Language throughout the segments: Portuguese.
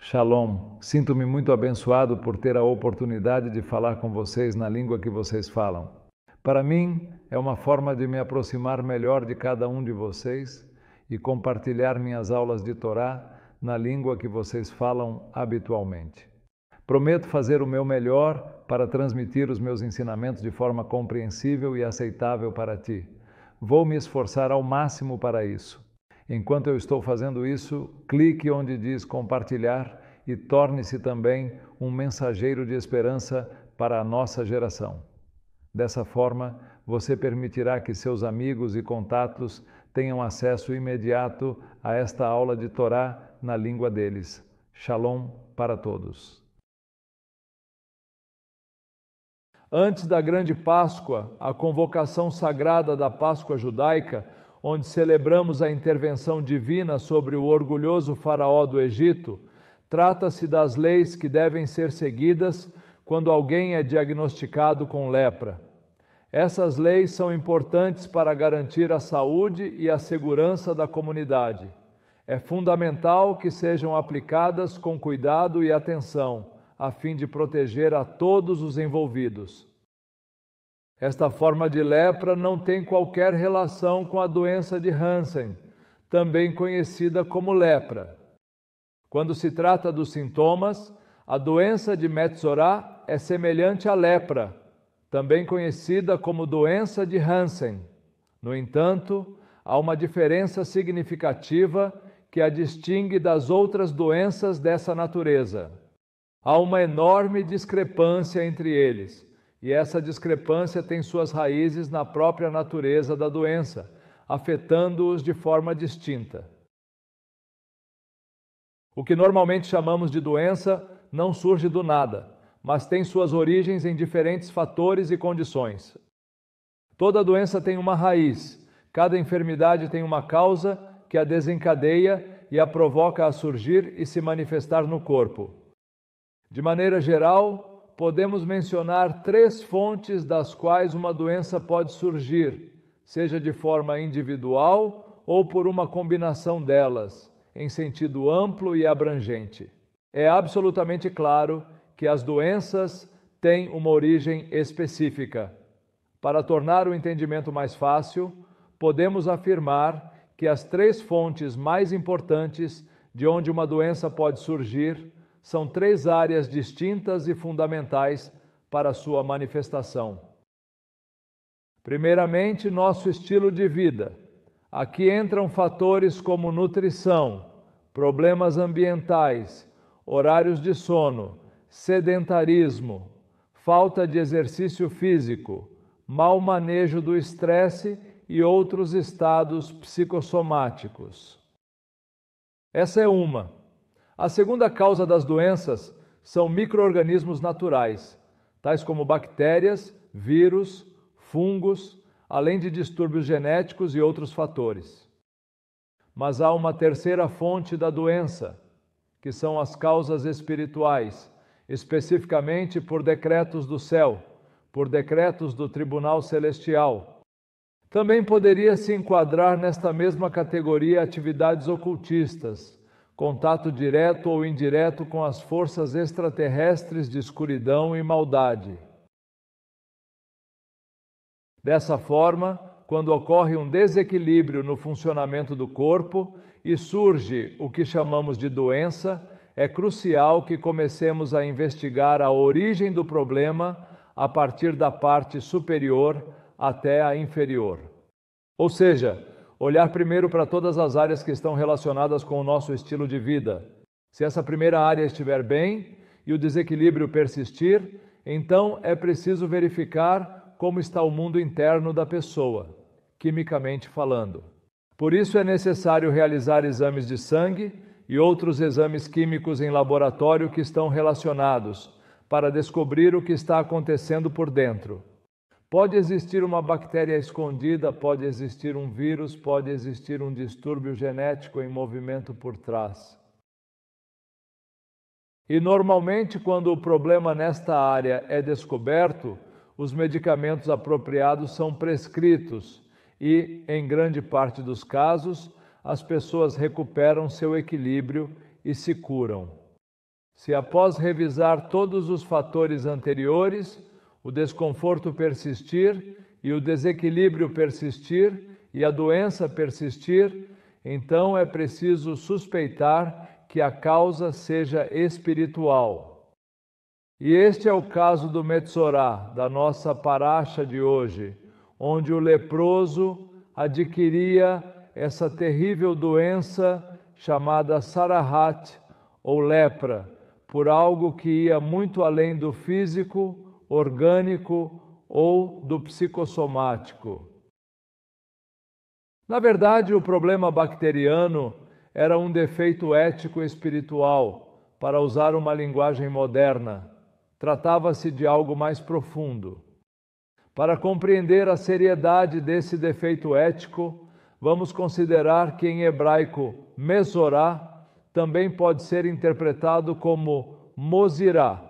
Shalom, sinto-me muito abençoado por ter a oportunidade de falar com vocês na língua que vocês falam. Para mim, é uma forma de me aproximar melhor de cada um de vocês e compartilhar minhas aulas de Torá na língua que vocês falam habitualmente. Prometo fazer o meu melhor para transmitir os meus ensinamentos de forma compreensível e aceitável para ti. Vou me esforçar ao máximo para isso. Enquanto eu estou fazendo isso, clique onde diz compartilhar e torne-se também um mensageiro de esperança para a nossa geração. Dessa forma, você permitirá que seus amigos e contatos tenham acesso imediato a esta aula de Torá na língua deles. Shalom para todos. Antes da Grande Páscoa, a convocação sagrada da Páscoa judaica, onde celebramos a intervenção divina sobre o orgulhoso faraó do Egito, trata-se das leis que devem ser seguidas quando alguém é diagnosticado com lepra. Essas leis são importantes para garantir a saúde e a segurança da comunidade. É fundamental que sejam aplicadas com cuidado e atenção, a fim de proteger a todos os envolvidos. Esta forma de lepra não tem qualquer relação com a doença de Hansen, também conhecida como lepra. Quando se trata dos sintomas, a doença de Metzorah é semelhante à lepra, também conhecida como doença de Hansen. No entanto, há uma diferença significativa que a distingue das outras doenças dessa natureza. Há uma enorme discrepância entre eles. E essa discrepância tem suas raízes na própria natureza da doença, afetando-os de forma distinta. O que normalmente chamamos de doença não surge do nada, mas tem suas origens em diferentes fatores e condições. Toda doença tem uma raiz, cada enfermidade tem uma causa que a desencadeia e a provoca a surgir e se manifestar no corpo. De maneira geral, podemos mencionar 3 fontes das quais uma doença pode surgir, seja de forma individual ou por uma combinação delas, em sentido amplo e abrangente. É absolutamente claro que as doenças têm uma origem específica. Para tornar o entendimento mais fácil, podemos afirmar que as 3 fontes mais importantes de onde uma doença pode surgir são 3 áreas distintas e fundamentais para sua manifestação. Primeiramente, nosso estilo de vida. Aqui entram fatores como nutrição, problemas ambientais, horários de sono, sedentarismo, falta de exercício físico, mau manejo do estresse e outros estados psicossomáticos. Essa é uma. A segunda causa das doenças são micro-organismos naturais, tais como bactérias, vírus, fungos, além de distúrbios genéticos e outros fatores. Mas há uma terceira fonte da doença, que são as causas espirituais, especificamente por decretos do céu, por decretos do Tribunal Celestial. Também poderia se enquadrar nesta mesma categoria atividades ocultistas, contato direto ou indireto com as forças extraterrestres de escuridão e maldade. Dessa forma, quando ocorre um desequilíbrio no funcionamento do corpo e surge o que chamamos de doença, é crucial que comecemos a investigar a origem do problema a partir da parte superior até a inferior. Ou seja, olhar primeiro para todas as áreas que estão relacionadas com o nosso estilo de vida. Se essa primeira área estiver bem e o desequilíbrio persistir, então é preciso verificar como está o mundo interno da pessoa, quimicamente falando. Por isso é necessário realizar exames de sangue e outros exames químicos em laboratório que estão relacionados, para descobrir o que está acontecendo por dentro. Pode existir uma bactéria escondida, pode existir um vírus, pode existir um distúrbio genético em movimento por trás. E normalmente, quando o problema nesta área é descoberto, os medicamentos apropriados são prescritos e, em grande parte dos casos, as pessoas recuperam seu equilíbrio e se curam. Se após revisar todos os fatores anteriores, o desconforto persistir e o desequilíbrio persistir e a doença persistir, então é preciso suspeitar que a causa seja espiritual. E este é o caso do Metzorá, da nossa paraxa de hoje, onde o leproso adquiria essa terrível doença chamada Sarahat, ou lepra, por algo que ia muito além do físico, orgânico ou do psicossomático. Na verdade, o problema bacteriano era um defeito ético-espiritual, para usar uma linguagem moderna. Tratava-se de algo mais profundo. Para compreender a seriedade desse defeito ético, vamos considerar que em hebraico Mesorá também pode ser interpretado como Mozirá,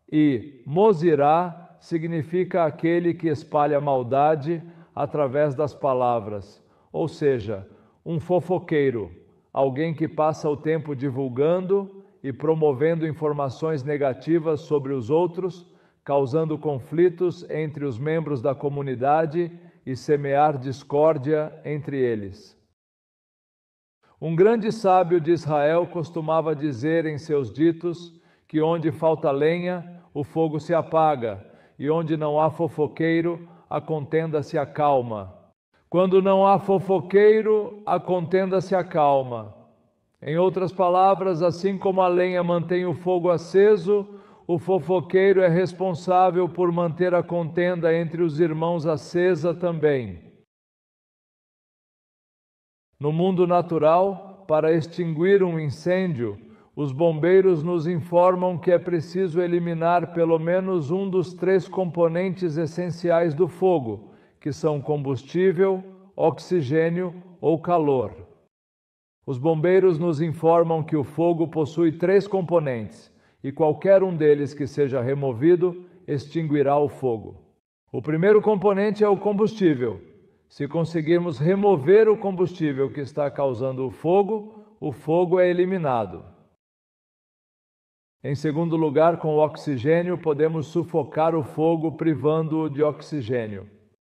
e Mozirá significa aquele que espalha maldade através das palavras, ou seja, um fofoqueiro, alguém que passa o tempo divulgando e promovendo informações negativas sobre os outros, causando conflitos entre os membros da comunidade e semear discórdia entre eles. Um grande sábio de Israel costumava dizer em seus ditos que onde falta lenha, o fogo se apaga, e onde não há fofoqueiro, a contenda se acalma. Quando não há fofoqueiro, a contenda se acalma. Em outras palavras, assim como a lenha mantém o fogo aceso, o fofoqueiro é responsável por manter a contenda entre os irmãos acesa também. No mundo natural, para extinguir um incêndio, os bombeiros nos informam que é preciso eliminar pelo menos um dos 3 componentes essenciais do fogo, que são combustível, oxigênio ou calor. Os bombeiros nos informam que o fogo possui 3 componentes, e qualquer um deles que seja removido extinguirá o fogo. O primeiro componente é o combustível. Se conseguirmos remover o combustível que está causando o fogo é eliminado. Em segundo lugar, com o oxigênio, podemos sufocar o fogo privando-o de oxigênio.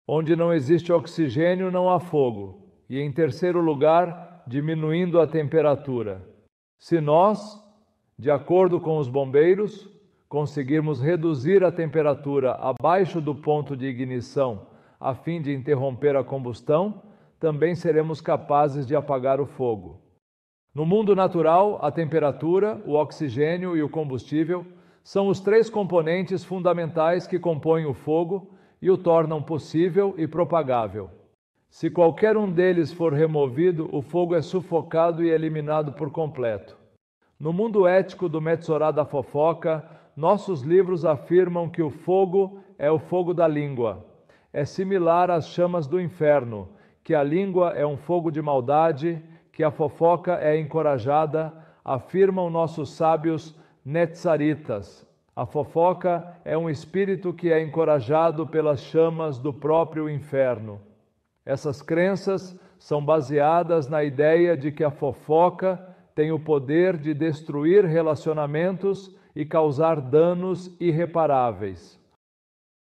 Onde não existe oxigênio, não há fogo. E em terceiro lugar, diminuindo a temperatura. Se nós, de acordo com os bombeiros, conseguirmos reduzir a temperatura abaixo do ponto de ignição, a fim de interromper a combustão, também seremos capazes de apagar o fogo. No mundo natural, a temperatura, o oxigênio e o combustível são os 3 componentes fundamentais que compõem o fogo e o tornam possível e propagável. Se qualquer um deles for removido, o fogo é sufocado e eliminado por completo. No mundo ético do Metzorá da fofoca, nossos livros afirmam que o fogo é o fogo da língua. É similar às chamas do inferno, que a língua é um fogo de maldade, que a fofoca é encorajada, afirmam nossos sábios netzaritas. A fofoca é um espírito que é encorajado pelas chamas do próprio inferno. Essas crenças são baseadas na ideia de que a fofoca tem o poder de destruir relacionamentos e causar danos irreparáveis.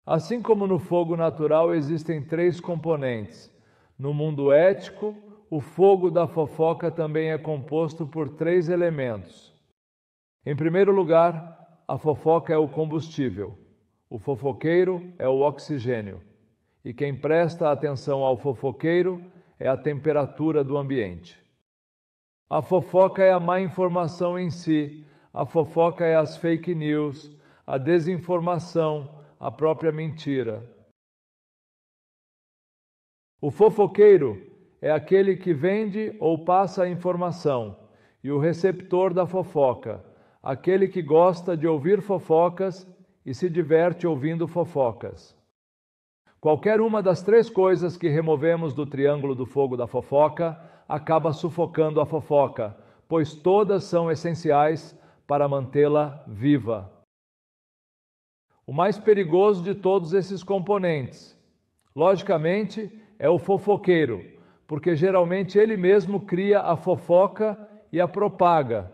Assim como no fogo natural existem 3 componentes, no mundo ético, o fogo da fofoca também é composto por 3 elementos. Em primeiro lugar, a fofoca é o combustível, o fofoqueiro é o oxigênio, e quem presta atenção ao fofoqueiro é a temperatura do ambiente. A fofoca é a má informação em si, a fofoca é as fake news, a desinformação, a própria mentira. O fofoqueiro é aquele que vende ou passa a informação, e o receptor da fofoca, aquele que gosta de ouvir fofocas e se diverte ouvindo fofocas. Qualquer uma das 3 coisas que removemos do triângulo do fogo da fofoca acaba sufocando a fofoca, pois todas são essenciais para mantê-la viva. O mais perigoso de todos esses componentes, logicamente, é o fofoqueiro, porque geralmente ele mesmo cria a fofoca e a propaga,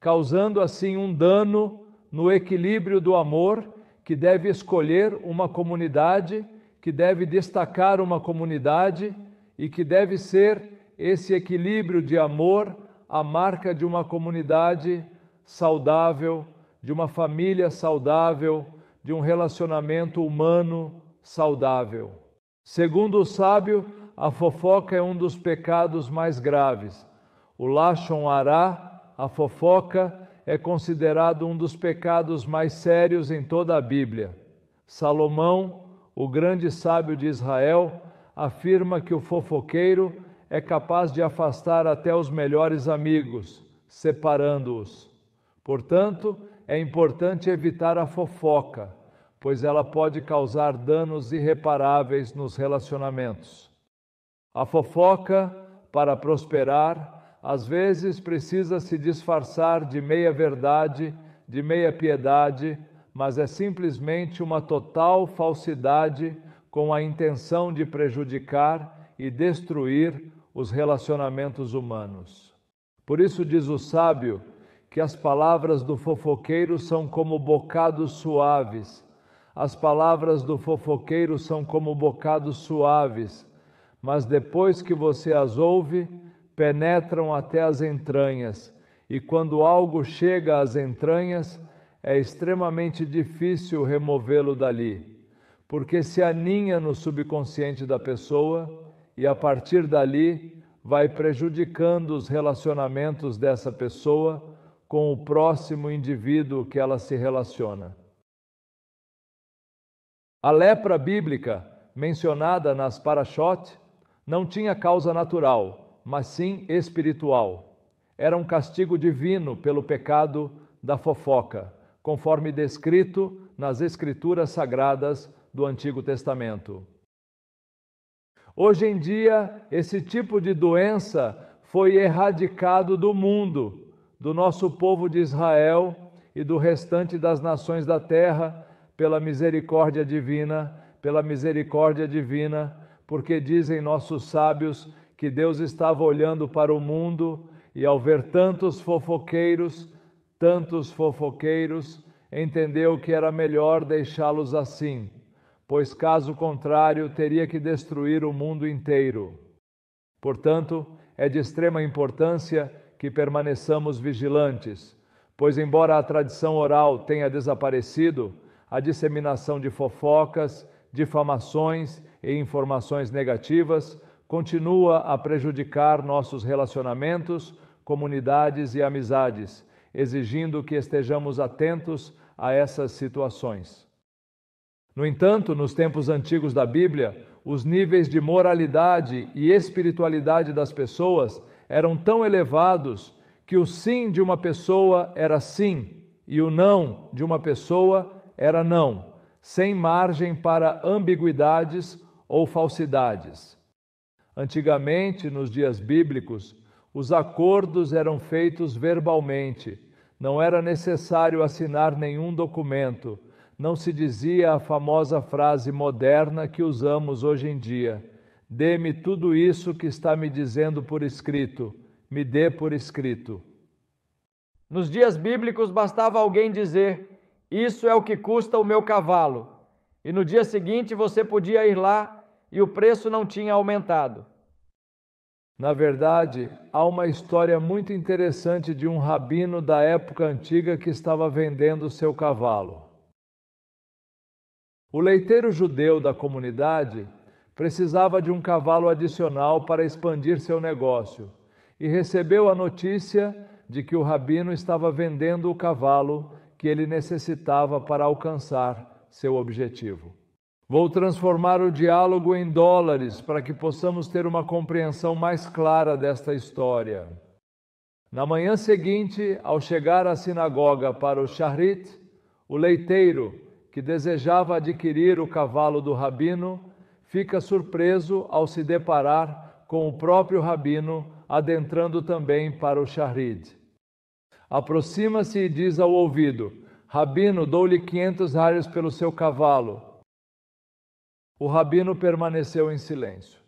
causando assim um dano no equilíbrio do amor que deve escolher uma comunidade, que deve destacar uma comunidade e que deve ser esse equilíbrio de amor a marca de uma comunidade saudável, de uma família saudável, de um relacionamento humano saudável. Segundo o sábio, a fofoca é um dos pecados mais graves. O Lashon Hará, a fofoca, é considerado um dos pecados mais sérios em toda a Bíblia. Salomão, o grande sábio de Israel, afirma que o fofoqueiro é capaz de afastar até os melhores amigos, separando-os. Portanto, é importante evitar a fofoca, pois ela pode causar danos irreparáveis nos relacionamentos. A fofoca, para prosperar, às vezes precisa se disfarçar de meia-verdade, de meia-piedade, mas é simplesmente uma total falsidade com a intenção de prejudicar e destruir os relacionamentos humanos. Por isso diz o sábio que as palavras do fofoqueiro são como bocados suaves. As palavras do fofoqueiro são como bocados suaves, mas depois que você as ouve, penetram até as entranhas, e quando algo chega às entranhas, é extremamente difícil removê-lo dali, porque se aninha no subconsciente da pessoa e a partir dali vai prejudicando os relacionamentos dessa pessoa com o próximo indivíduo que ela se relaciona. A lepra bíblica, mencionada nas Parashot, não tinha causa natural, mas sim espiritual. Era um castigo divino pelo pecado da fofoca, conforme descrito nas Escrituras Sagradas do Antigo Testamento. Hoje em dia, esse tipo de doença foi erradicado do mundo, do nosso povo de Israel e do restante das nações da terra, pela misericórdia divina, porque dizem nossos sábios que Deus estava olhando para o mundo e ao ver tantos fofoqueiros, entendeu que era melhor deixá-los assim, pois caso contrário teria que destruir o mundo inteiro. Portanto, é de extrema importância que permaneçamos vigilantes, pois embora a tradição oral tenha desaparecido, a disseminação de fofocas, difamações e informações negativas continua a prejudicar nossos relacionamentos, comunidades e amizades, exigindo que estejamos atentos a essas situações. No entanto, nos tempos antigos da Bíblia, os níveis de moralidade e espiritualidade das pessoas eram tão elevados que o sim de uma pessoa era sim e o não de uma pessoa era não, sem margem para ambiguidades ou falsidades. Antigamente, nos dias bíblicos, os acordos eram feitos verbalmente, não era necessário assinar nenhum documento, não se dizia a famosa frase moderna que usamos hoje em dia: dê-me tudo isso que está me dizendo por escrito, me dê por escrito. Nos dias bíblicos bastava alguém dizer: isso é o que custa o meu cavalo, e no dia seguinte você podia ir lá e o preço não tinha aumentado. Na verdade, há uma história muito interessante de um rabino da época antiga que estava vendendo seu cavalo. O leiteiro judeu da comunidade precisava de um cavalo adicional para expandir seu negócio e recebeu a notícia de que o rabino estava vendendo o cavalo que ele necessitava para alcançar seu objetivo. Vou transformar o diálogo em dólares para que possamos ter uma compreensão mais clara desta história. Na manhã seguinte, ao chegar à sinagoga para o Shahrit, o leiteiro, que desejava adquirir o cavalo do rabino, fica surpreso ao se deparar com o próprio rabino adentrando também para o Shahrit. Aproxima-se e diz ao ouvido: Rabino, dou-lhe 500 reais pelo seu cavalo. O rabino permaneceu em silêncio.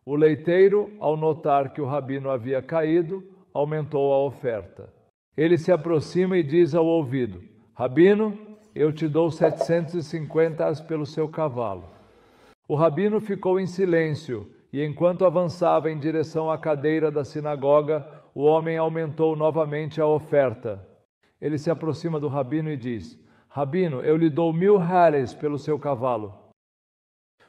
O leiteiro, ao notar que o rabino havia caído, aumentou a oferta. Ele se aproxima e diz ao ouvido: Rabino, eu te dou 750 pelo seu cavalo. O rabino ficou em silêncio, e enquanto avançava em direção à cadeira da sinagoga, o homem aumentou novamente a oferta. Ele se aproxima do rabino e diz: Rabino, eu lhe dou 1000 reais pelo seu cavalo.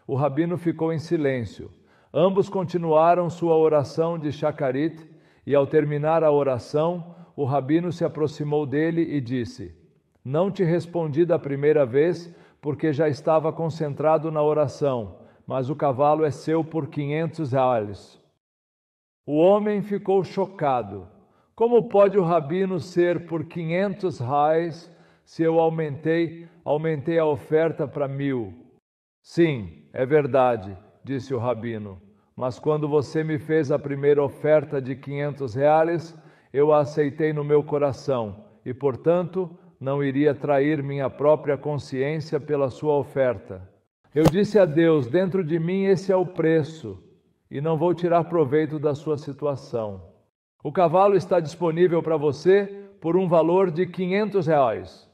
O rabino ficou em silêncio. Ambos continuaram sua oração de Shacharit, e ao terminar a oração, o rabino se aproximou dele e disse: Não te respondi da primeira vez, porque já estava concentrado na oração, mas o cavalo é seu por 500 reais. O homem ficou chocado. Como pode o rabino ser por 500 reais se eu aumentei a oferta para 1000? Sim, é verdade, disse o rabino, mas quando você me fez a primeira oferta de 500 reais, eu a aceitei no meu coração e, portanto, não iria trair minha própria consciência pela sua oferta. Eu disse a Deus, dentro de mim esse é o preço, e não vou tirar proveito da sua situação. O cavalo está disponível para você por um valor de 500 reais.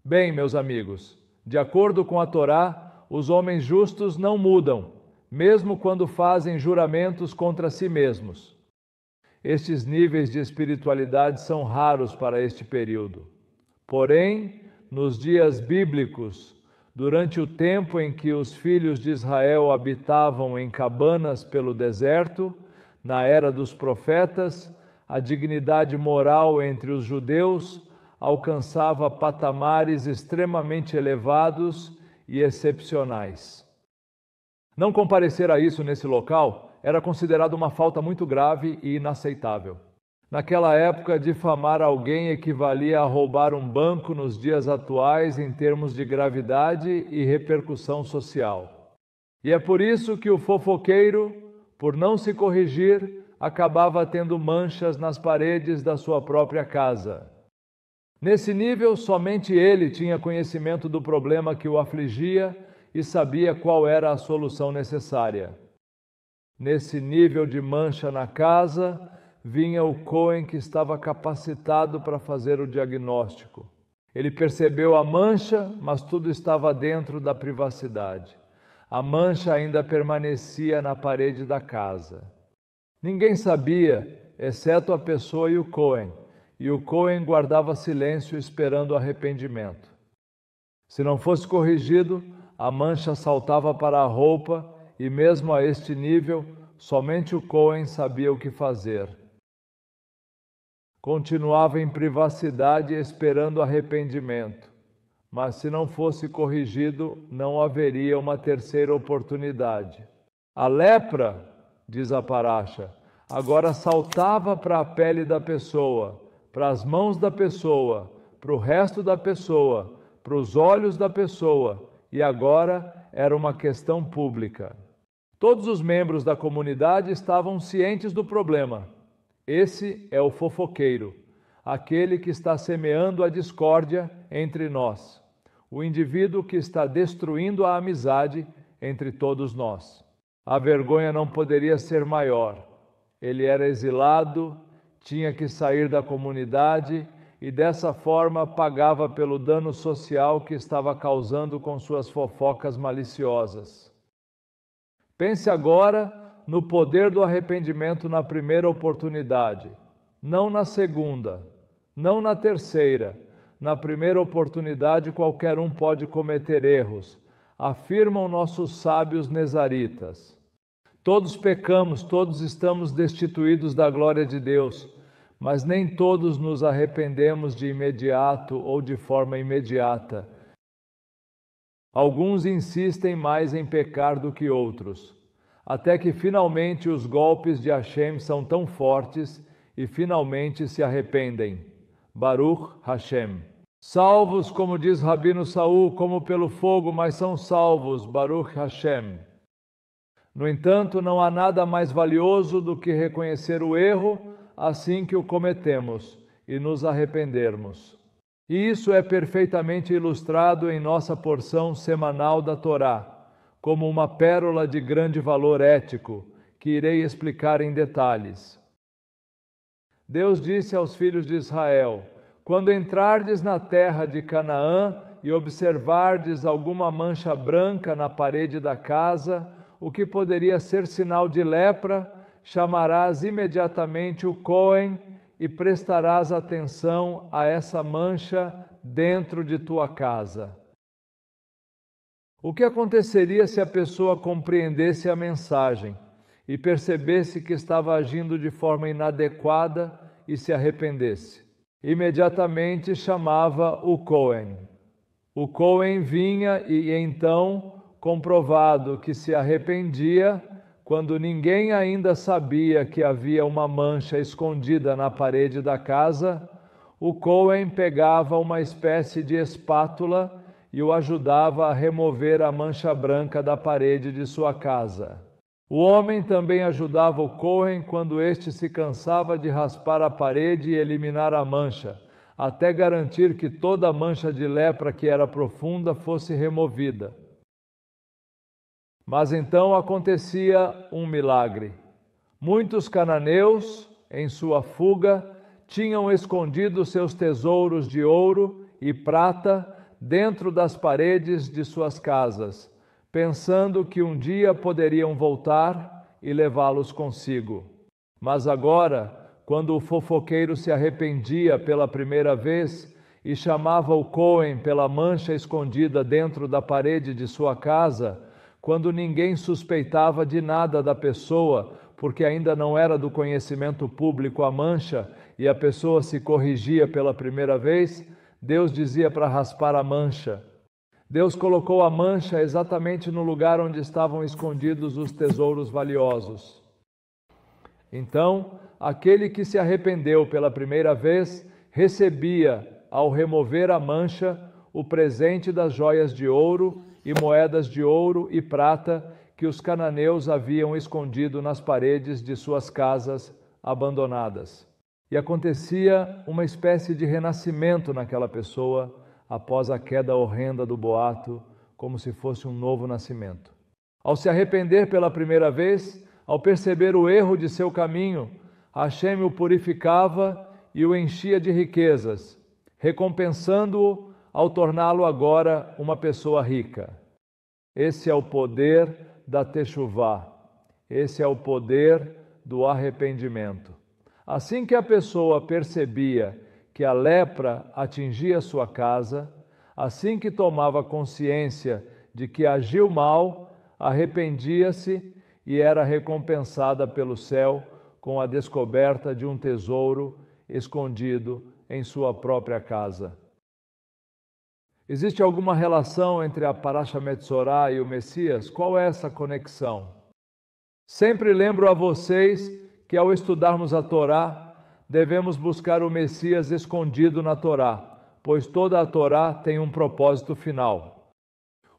Bem, meus amigos, de acordo com a Torá, os homens justos não mudam, mesmo quando fazem juramentos contra si mesmos. Estes níveis de espiritualidade são raros para este período. Porém, nos dias bíblicos, durante o tempo em que os filhos de Israel habitavam em cabanas pelo deserto, na era dos profetas, a dignidade moral entre os judeus alcançava patamares extremamente elevados e excepcionais. Não comparecer a isso nesse local era considerado uma falta muito grave e inaceitável. Naquela época, difamar alguém equivalia a roubar um banco nos dias atuais em termos de gravidade e repercussão social. E é por isso que o fofoqueiro, por não se corrigir, acabava tendo manchas nas paredes da sua própria casa. Nesse nível, somente ele tinha conhecimento do problema que o afligia e sabia qual era a solução necessária. Nesse nível de mancha na casa, vinha o Cohen que estava capacitado para fazer o diagnóstico. Ele percebeu a mancha, mas tudo estava dentro da privacidade. A mancha ainda permanecia na parede da casa. Ninguém sabia, exceto a pessoa e o Cohen guardava silêncio esperando arrependimento. Se não fosse corrigido, a mancha saltava para a roupa e mesmo a este nível, somente o Cohen sabia o que fazer. Continuava em privacidade esperando arrependimento, mas se não fosse corrigido, não haveria uma terceira oportunidade. A lepra, diz a paraxa, agora saltava para a pele da pessoa, para as mãos da pessoa, para o resto da pessoa, para os olhos da pessoa, e agora era uma questão pública. Todos os membros da comunidade estavam cientes do problema. Esse é o fofoqueiro, aquele que está semeando a discórdia entre nós, o indivíduo que está destruindo a amizade entre todos nós. A vergonha não poderia ser maior. Ele era exilado, tinha que sair da comunidade e dessa forma pagava pelo dano social que estava causando com suas fofocas maliciosas. Pense agora no poder do arrependimento na primeira oportunidade, não na segunda, não na terceira. Na primeira oportunidade qualquer um pode cometer erros, afirmam nossos sábios nezaritas. Todos pecamos, todos estamos destituídos da glória de Deus, mas nem todos nos arrependemos de imediato ou de forma imediata. Alguns insistem mais em pecar do que outros, até que finalmente os golpes de Hashem são tão fortes e finalmente se arrependem. Baruch Hashem. Salvos, como diz Rabino Saul, como pelo fogo, mas são salvos. Baruch Hashem. No entanto, não há nada mais valioso do que reconhecer o erro assim que o cometemos e nos arrependermos. E isso é perfeitamente ilustrado em nossa porção semanal da Torá, como uma pérola de grande valor ético, que irei explicar em detalhes. Deus disse aos filhos de Israel: quando entrardes na terra de Canaã e observardes alguma mancha branca na parede da casa, o que poderia ser sinal de lepra, chamarás imediatamente o Cohen e prestarás atenção a essa mancha dentro de tua casa. O que aconteceria se a pessoa compreendesse a mensagem e percebesse que estava agindo de forma inadequada e se arrependesse? Imediatamente chamava o Cohen. O Cohen vinha e então, comprovado que se arrependia, quando ninguém ainda sabia que havia uma mancha escondida na parede da casa, o Cohen pegava uma espécie de espátula e o ajudava a remover a mancha branca da parede de sua casa. O homem também ajudava o Cohen quando este se cansava de raspar a parede e eliminar a mancha, até garantir que toda a mancha de lepra que era profunda fosse removida. Mas então acontecia um milagre. Muitos cananeus, em sua fuga, tinham escondido seus tesouros de ouro e prata dentro das paredes de suas casas, pensando que um dia poderiam voltar e levá-los consigo. Mas agora, quando o fofoqueiro se arrependia pela primeira vez e chamava o Cohen pela mancha escondida dentro da parede de sua casa, quando ninguém suspeitava de nada da pessoa, porque ainda não era do conhecimento público a mancha, e a pessoa se corrigia pela primeira vez, Deus dizia para raspar a mancha. Deus colocou a mancha exatamente no lugar onde estavam escondidos os tesouros valiosos. Então, aquele que se arrependeu pela primeira vez recebia, ao remover a mancha, o presente das joias de ouro e moedas de ouro e prata que os cananeus haviam escondido nas paredes de suas casas abandonadas. E acontecia uma espécie de renascimento naquela pessoa após a queda horrenda do boato, como se fosse um novo nascimento. Ao se arrepender pela primeira vez, ao perceber o erro de seu caminho, Hashem o purificava e o enchia de riquezas, recompensando-o ao torná-lo agora uma pessoa rica. Esse é o poder da Teshuvá, esse é o poder do arrependimento. Assim que a pessoa percebia que a lepra atingia sua casa, assim que tomava consciência de que agiu mal, arrependia-se e era recompensada pelo céu com a descoberta de um tesouro escondido em sua própria casa. Existe alguma relação entre a Parashat Metzorah e o Messias? Qual é essa conexão? Sempre lembro a vocês que ao estudarmos a Torá, devemos buscar o Messias escondido na Torá, pois toda a Torá tem um propósito final.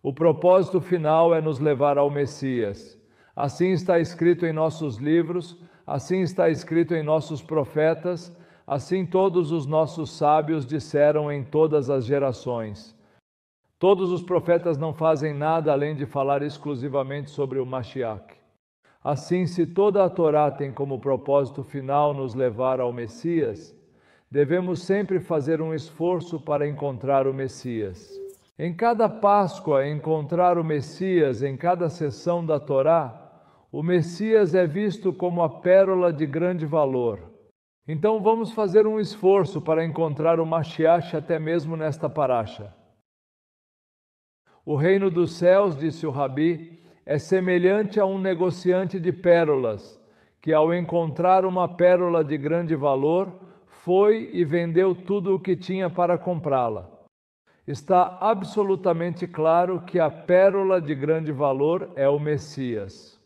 O propósito final é nos levar ao Messias. Assim está escrito em nossos livros, assim está escrito em nossos profetas, assim todos os nossos sábios disseram em todas as gerações. Todos os profetas não fazem nada além de falar exclusivamente sobre o Mashiach. Assim, se toda a Torá tem como propósito final nos levar ao Messias, devemos sempre fazer um esforço para encontrar o Messias. Em cada Páscoa, encontrar o Messias, em cada sessão da Torá, o Messias é visto como a pérola de grande valor. Então vamos fazer um esforço para encontrar o Mashiach até mesmo nesta parasha. O reino dos céus, disse o Rabi, é semelhante a um negociante de pérolas, que ao encontrar uma pérola de grande valor, foi e vendeu tudo o que tinha para comprá-la. Está absolutamente claro que a pérola de grande valor é o Messias.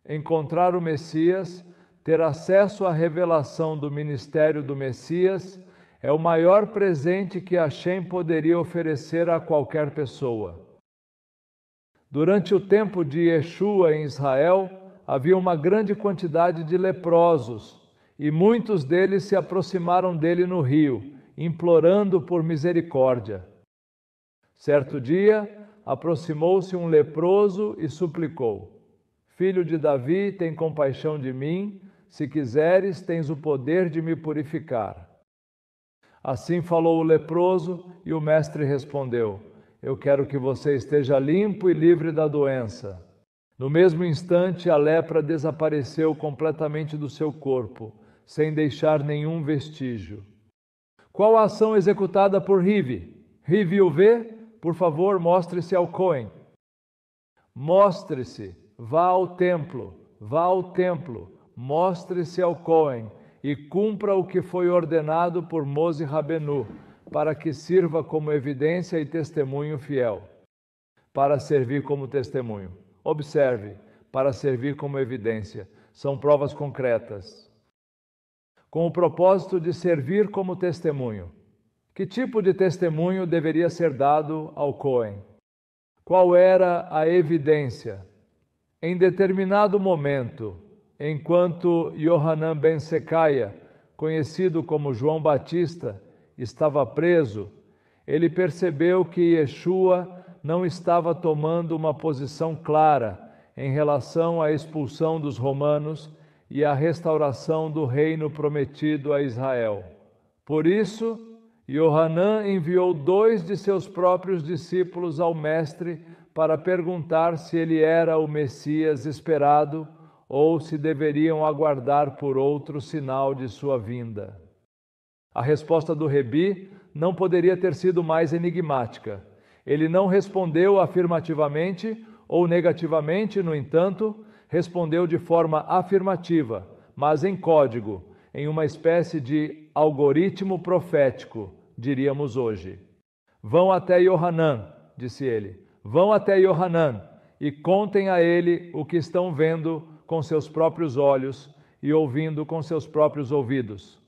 Encontrar o Messias, ter acesso à revelação do ministério do Messias, é o maior presente que Hashem poderia oferecer a qualquer pessoa. Durante o tempo de Yeshua em Israel, havia uma grande quantidade de leprosos, e muitos deles se aproximaram dele no rio, implorando por misericórdia. Certo dia, aproximou-se um leproso e suplicou: Filho de Davi, tem compaixão de mim, se quiseres, tens o poder de me purificar. Assim falou o leproso, e o mestre respondeu: eu quero que você esteja limpo e livre da doença. No mesmo instante, a lepra desapareceu completamente do seu corpo, sem deixar nenhum vestígio. Qual a ação executada por Rivi? Rivi o vê? Por favor, mostre-se ao Cohen. Mostre-se, vá ao templo, mostre-se ao Cohen e cumpra o que foi ordenado por Mose Rabenu, para que sirva como evidência e testemunho fiel. Para servir como testemunho. Observe, para servir como evidência. São provas concretas. Com o propósito de servir como testemunho. Que tipo de testemunho deveria ser dado ao Cohen? Qual era a evidência? Em determinado momento, enquanto Yohanan ben Sekaya, conhecido como João Batista, estava preso, ele percebeu que Yeshua não estava tomando uma posição clara em relação à expulsão dos romanos e à restauração do reino prometido a Israel. Por isso, Yohanan enviou 2 de seus próprios discípulos ao mestre para perguntar se ele era o Messias esperado ou se deveriam aguardar por outro sinal de sua vinda. A resposta do Rebi não poderia ter sido mais enigmática. Ele não respondeu afirmativamente ou negativamente, no entanto, respondeu de forma afirmativa, mas em código, em uma espécie de algoritmo profético, diríamos hoje. Vão até Yohanan, disse ele, vão até Yohanan e contem a ele o que estão vendo com seus próprios olhos e ouvindo com seus próprios ouvidos.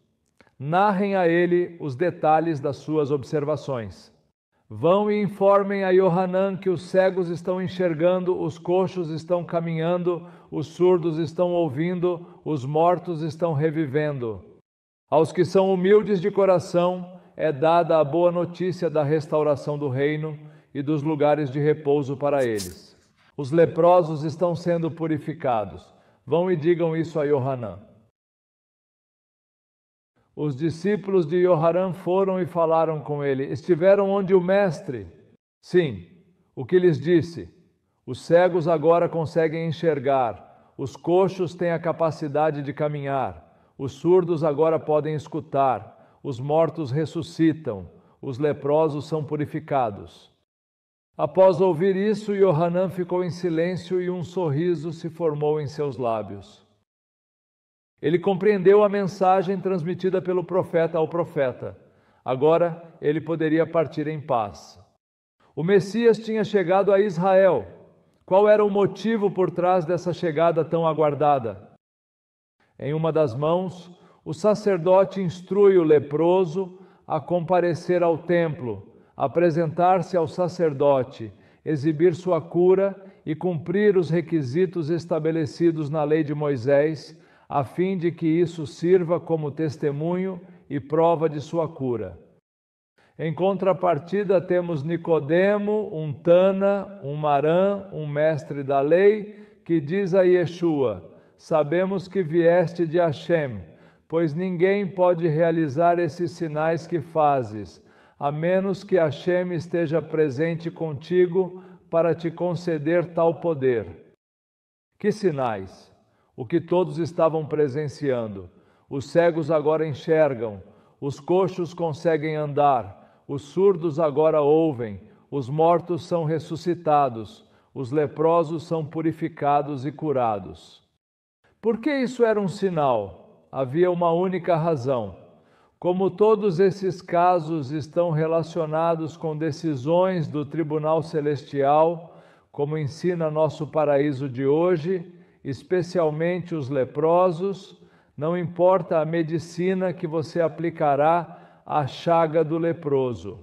Narrem a ele os detalhes das suas observações. Vão e informem a Yohanan que os cegos estão enxergando, os coxos estão caminhando, os surdos estão ouvindo, os mortos estão revivendo. Aos que são humildes de coração é dada a boa notícia da restauração do reino e dos lugares de repouso para eles. Os leprosos estão sendo purificados. Vão e digam isso a Yohanan. Os discípulos de Yohanan foram e falaram com ele. Estiveram onde o mestre? Sim. O que lhes disse? Os cegos agora conseguem enxergar. Os coxos têm a capacidade de caminhar. Os surdos agora podem escutar. Os mortos ressuscitam. Os leprosos são purificados. Após ouvir isso, Yohanan ficou em silêncio e um sorriso se formou em seus lábios. Ele compreendeu a mensagem transmitida pelo profeta ao profeta. Agora ele poderia partir em paz. O Messias tinha chegado a Israel. Qual era o motivo por trás dessa chegada tão aguardada? Em uma das mãos, o sacerdote instrui o leproso a comparecer ao templo, apresentar-se ao sacerdote, exibir sua cura e cumprir os requisitos estabelecidos na lei de Moisés, a fim de que isso sirva como testemunho e prova de sua cura. Em contrapartida, temos Nicodemo, um Tana, um Marã, um mestre da lei, que diz a Yeshua: sabemos que vieste de Hashem, pois ninguém pode realizar esses sinais que fazes, a menos que Hashem esteja presente contigo para te conceder tal poder. Que sinais? O que todos estavam presenciando. Os cegos agora enxergam, os coxos conseguem andar, os surdos agora ouvem, os mortos são ressuscitados, os leprosos são purificados e curados. Por que isso era um sinal? Havia uma única razão. Como todos esses casos estão relacionados com decisões do Tribunal Celestial, como ensina nosso paraíso de hoje, especialmente os leprosos, não importa a medicina que você aplicará à chaga do leproso.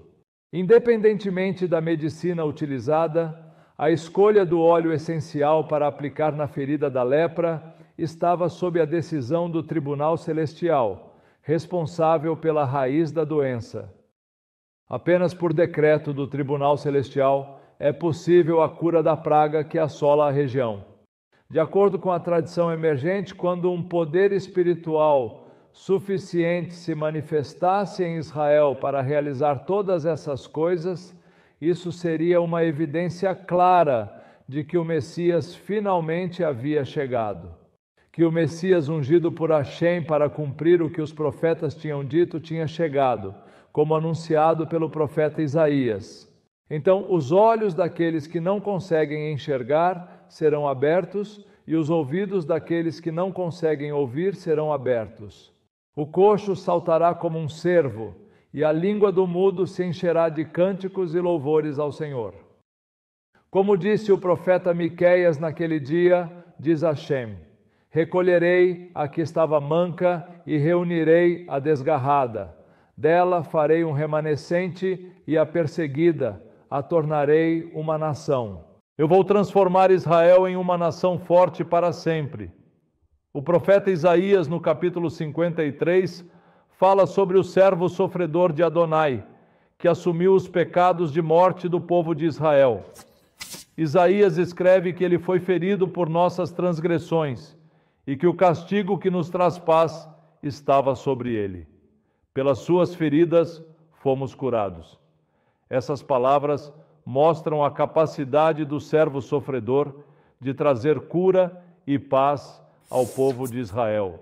Independentemente da medicina utilizada, a escolha do óleo essencial para aplicar na ferida da lepra estava sob a decisão do Tribunal Celestial, responsável pela raiz da doença. Apenas por decreto do Tribunal Celestial é possível a cura da praga que assola a região. De acordo com a tradição emergente, quando um poder espiritual suficiente se manifestasse em Israel para realizar todas essas coisas, isso seria uma evidência clara de que o Messias finalmente havia chegado. Que o Messias ungido por Hashem para cumprir o que os profetas tinham dito tinha chegado, como anunciado pelo profeta Isaías. Então, os olhos daqueles que não conseguem enxergar serão abertos e os ouvidos daqueles que não conseguem ouvir serão abertos. O coxo saltará como um cervo e a língua do mudo se encherá de cânticos e louvores ao Senhor. Como disse o profeta Miqueias naquele dia, diz Hashem: recolherei a que estava manca e reunirei a desgarrada. Dela farei um remanescente e a perseguida a tornarei uma nação. Eu vou transformar Israel em uma nação forte para sempre. O profeta Isaías, no capítulo 53, fala sobre o servo sofredor de Adonai, que assumiu os pecados de morte do povo de Israel. Isaías escreve que ele foi ferido por nossas transgressões e que o castigo que nos traz paz estava sobre ele. Pelas suas feridas fomos curados. Essas palavras mostram a capacidade do servo sofredor de trazer cura e paz ao povo de Israel,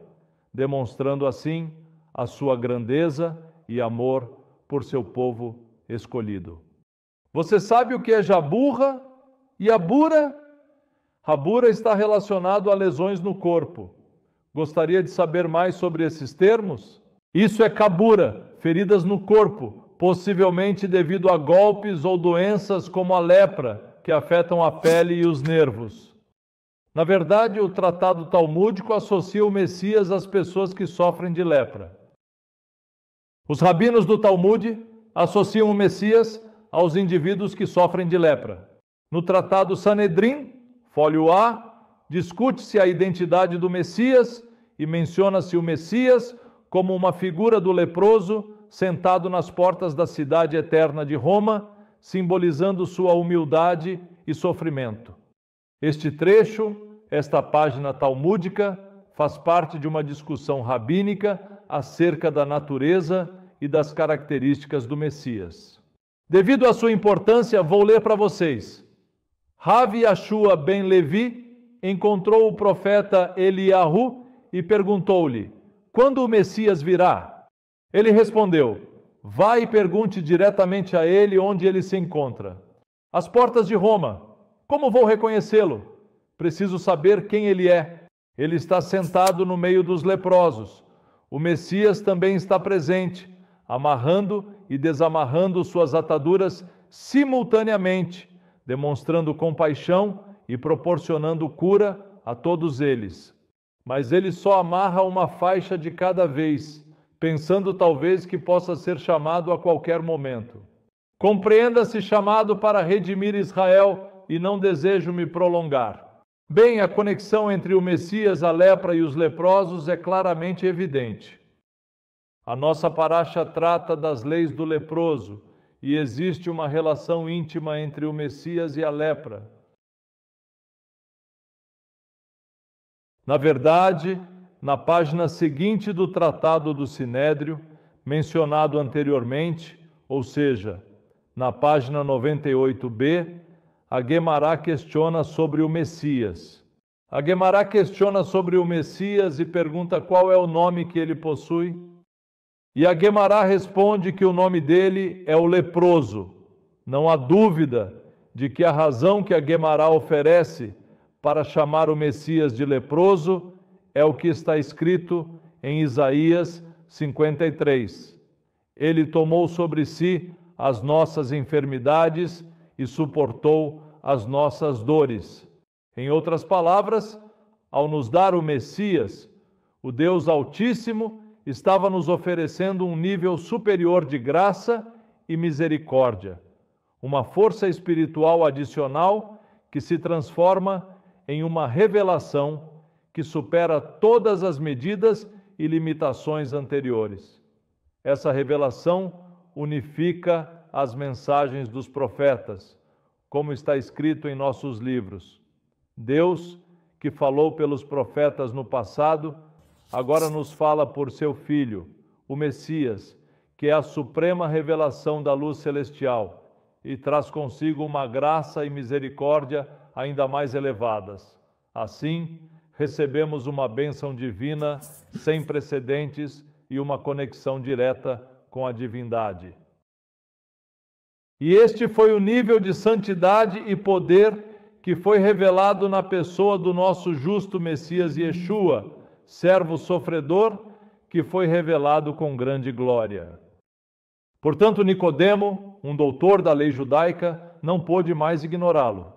demonstrando assim a sua grandeza e amor por seu povo escolhido. Você sabe o que é jaburra e abura? Rabura está relacionado a lesões no corpo. Gostaria de saber mais sobre esses termos? Isso é kabura, feridas no corpo, possivelmente devido a golpes ou doenças como a lepra, que afetam a pele e os nervos. Na verdade, o tratado talmúdico associa o Messias às pessoas que sofrem de lepra. Os rabinos do Talmud associam o Messias aos indivíduos que sofrem de lepra. No tratado Sanedrim, fólio A, discute-se a identidade do Messias e menciona-se o Messias como uma figura do leproso sentado nas portas da cidade eterna de Roma, simbolizando sua humildade e sofrimento. Este trecho, esta página talmúdica, faz parte de uma discussão rabínica acerca da natureza e das características do Messias. Devido à sua importância, vou ler para vocês. Rav Yashua ben Levi encontrou o profeta Eliyahu e perguntou-lhe: quando o Messias virá? Ele respondeu: vá e pergunte diretamente a ele onde ele se encontra. Às portas de Roma. Como vou reconhecê-lo? Preciso saber quem ele é. Ele está sentado no meio dos leprosos. O Messias também está presente, amarrando e desamarrando suas ataduras simultaneamente, demonstrando compaixão e proporcionando cura a todos eles. Mas ele só amarra uma faixa de cada vez, pensando talvez que possa ser chamado a qualquer momento. Compreenda-se chamado para redimir Israel e não desejo me prolongar. Bem, a conexão entre o Messias, a lepra e os leprosos é claramente evidente. A nossa paraxa trata das leis do leproso e existe uma relação íntima entre o Messias e a lepra. Na verdade, na página seguinte do Tratado do Sinédrio, mencionado anteriormente, ou seja, na página 98b, a Guemará questiona sobre o Messias. A Guemará questiona sobre o Messias e pergunta qual é o nome que ele possui. E a Guemará responde que o nome dele é o leproso. Não há dúvida de que a razão que a Guemará oferece para chamar o Messias de leproso é o que está escrito em Isaías 53. Ele tomou sobre si as nossas enfermidades e suportou as nossas dores. Em outras palavras, ao nos dar o Messias, o Deus Altíssimo estava nos oferecendo um nível superior de graça e misericórdia, uma força espiritual adicional que se transforma em uma revelação que supera todas as medidas e limitações anteriores. Essa revelação unifica as mensagens dos profetas, como está escrito em nossos livros. Deus, que falou pelos profetas no passado, agora nos fala por seu Filho, o Messias, que é a suprema revelação da luz celestial e traz consigo uma graça e misericórdia ainda mais elevadas. Assim, recebemos uma bênção divina sem precedentes e uma conexão direta com a divindade. E este foi o nível de santidade e poder que foi revelado na pessoa do nosso justo Messias Yeshua, servo sofredor, que foi revelado com grande glória. Portanto, Nicodemo, um doutor da lei judaica, não pôde mais ignorá-lo.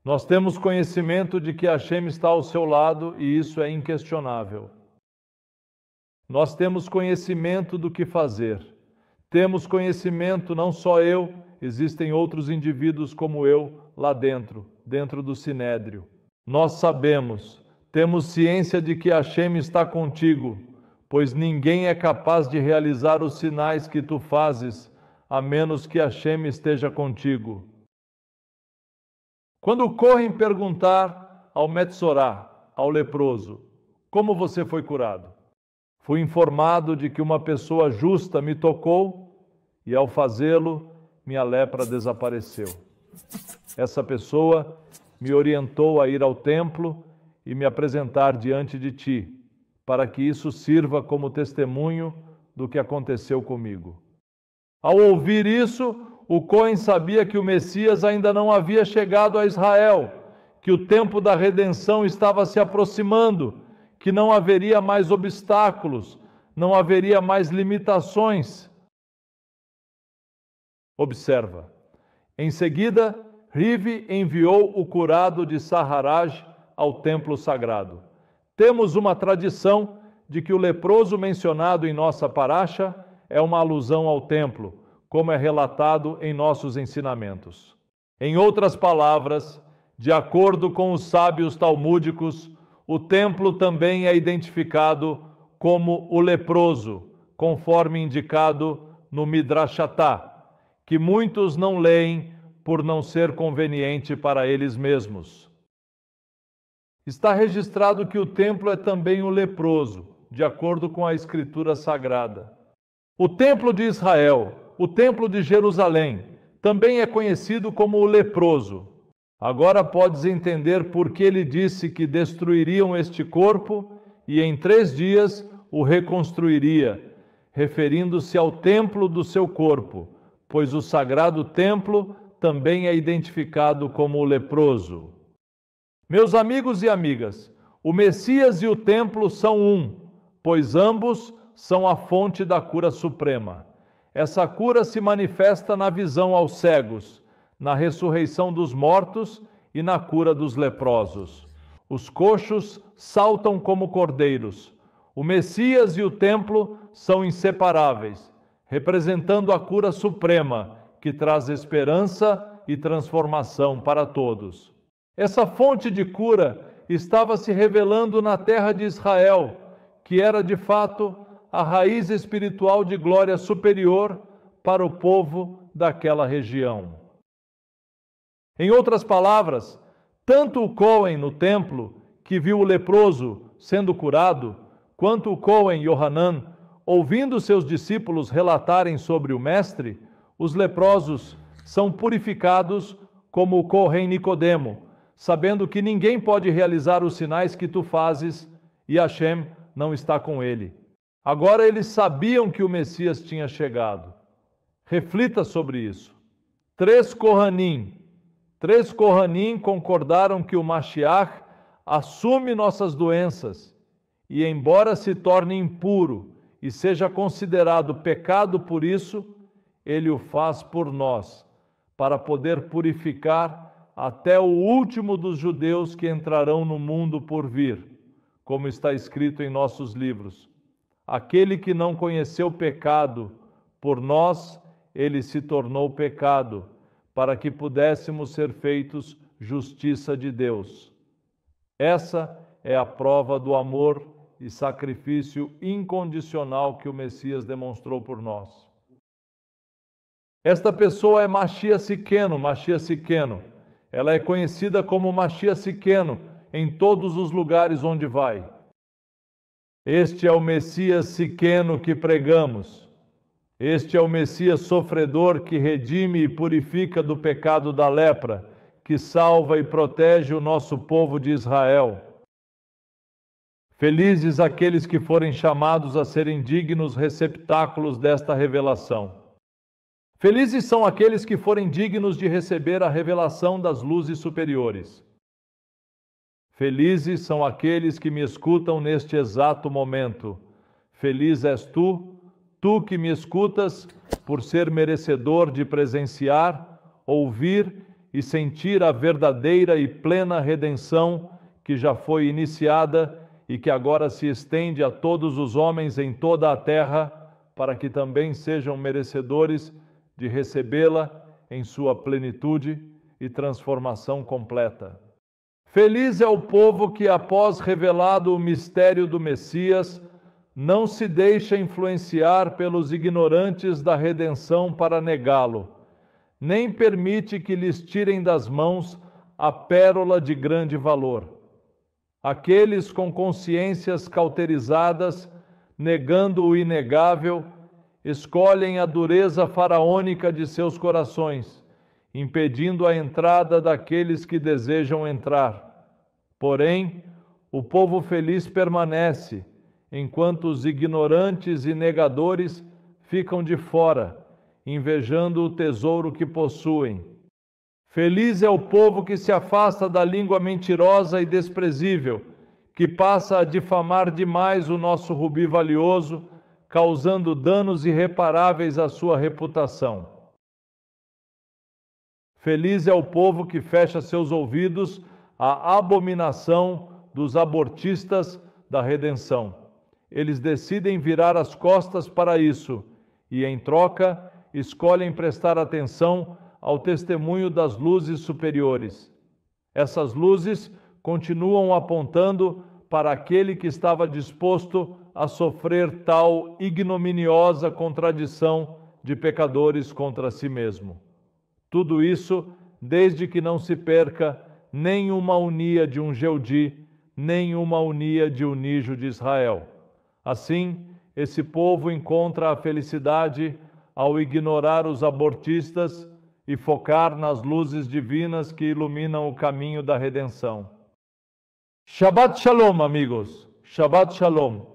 Nós temos conhecimento de que Hashem está ao seu lado e isso é inquestionável. Nós temos conhecimento do que fazer. Temos conhecimento, não só eu, existem outros indivíduos como eu lá dentro do Sinédrio. Nós sabemos, temos ciência de que Hashem está contigo, pois ninguém é capaz de realizar os sinais que tu fazes, a menos que Hashem esteja contigo. Quando correm perguntar ao Metzorá, ao leproso, como você foi curado? Fui informado de que uma pessoa justa me tocou e, ao fazê-lo, minha lepra desapareceu. Essa pessoa me orientou a ir ao templo e me apresentar diante de ti, para que isso sirva como testemunho do que aconteceu comigo. Ao ouvir isso, o Cohen sabia que o Messias ainda não havia chegado a Israel, que o tempo da redenção estava se aproximando, que não haveria mais obstáculos, não haveria mais limitações. Observa. Em seguida, Rive enviou o curado de Saharaj ao templo sagrado. Temos uma tradição de que o leproso mencionado em nossa paracha é uma alusão ao templo, como é relatado em nossos ensinamentos. Em outras palavras, de acordo com os sábios talmúdicos, o templo também é identificado como o leproso, conforme indicado no Midrashatá, que muitos não leem por não ser conveniente para eles mesmos. Está registrado que o templo é também o leproso, de acordo com a Escritura Sagrada. O templo de Israel, o templo de Jerusalém, também é conhecido como o leproso. Agora podes entender por que ele disse que destruiriam este corpo e em 3 dias o reconstruiria, referindo-se ao templo do seu corpo, pois o sagrado templo também é identificado como o leproso. Meus amigos e amigas, o Messias e o templo são um, pois ambos são a fonte da cura suprema. Essa cura se manifesta na visão aos cegos, na ressurreição dos mortos e na cura dos leprosos. Os coxos saltam como cordeiros. O Messias e o templo são inseparáveis, representando a cura suprema, que traz esperança e transformação para todos. Essa fonte de cura estava se revelando na terra de Israel, que era de fato a raiz espiritual de glória superior para o povo daquela região. Em outras palavras, tanto o Cohen no templo, que viu o leproso sendo curado, quanto o Cohen Yohanan, ouvindo seus discípulos relatarem sobre o Mestre, os leprosos são purificados como o Cohen Nicodemo, sabendo que ninguém pode realizar os sinais que tu fazes e Hashem não está com ele. Agora eles sabiam que o Messias tinha chegado. Reflita sobre isso. 3 Kohanim concordaram que o Mashiach assume nossas doenças e, embora se torne impuro e seja considerado pecado por isso, ele o faz por nós, para poder purificar até o último dos judeus que entrarão no mundo por vir, como está escrito em nossos livros. Aquele que não conheceu pecado, por nós ele se tornou pecado, para que pudéssemos ser feitos justiça de Deus. Essa é a prova do amor e sacrifício incondicional que o Messias demonstrou por nós. Esta pessoa é Mashiach Siqueno. Ela é conhecida como Mashiach Siqueno, em todos os lugares onde vai. Este é o Messias siqueno que pregamos. Este é o Messias sofredor que redime e purifica do pecado da lepra, que salva e protege o nosso povo de Israel. Felizes aqueles que forem chamados a serem dignos receptáculos desta revelação. Felizes são aqueles que forem dignos de receber a revelação das luzes superiores. Felizes são aqueles que me escutam neste exato momento. Feliz és tu, tu que me escutas, por ser merecedor de presenciar, ouvir e sentir a verdadeira e plena redenção que já foi iniciada e que agora se estende a todos os homens em toda a terra, para que também sejam merecedores de recebê-la em sua plenitude e transformação completa. Feliz é o povo que, após revelado o mistério do Messias, não se deixa influenciar pelos ignorantes da redenção para negá-lo, nem permite que lhes tirem das mãos a pérola de grande valor. Aqueles com consciências cauterizadas, negando o inegável, escolhem a dureza faraônica de seus corações, impedindo a entrada daqueles que desejam entrar. Porém, o povo feliz permanece, enquanto os ignorantes e negadores ficam de fora, invejando o tesouro que possuem. Feliz é o povo que se afasta da língua mentirosa e desprezível, que passa a difamar demais o nosso rubi valioso, causando danos irreparáveis à sua reputação. Feliz é o povo que fecha seus ouvidos à abominação dos abortistas da redenção. Eles decidem virar as costas para isso e, em troca, escolhem prestar atenção ao testemunho das luzes superiores. Essas luzes continuam apontando para aquele que estava disposto a sofrer tal ignominiosa contradição de pecadores contra si mesmo. Tudo isso desde que não se perca nem uma unia de um Geudi, nem uma unia de um Nijo de Israel. Assim, esse povo encontra a felicidade ao ignorar os abortistas e focar nas luzes divinas que iluminam o caminho da redenção. Shabbat Shalom, amigos. Shabbat Shalom.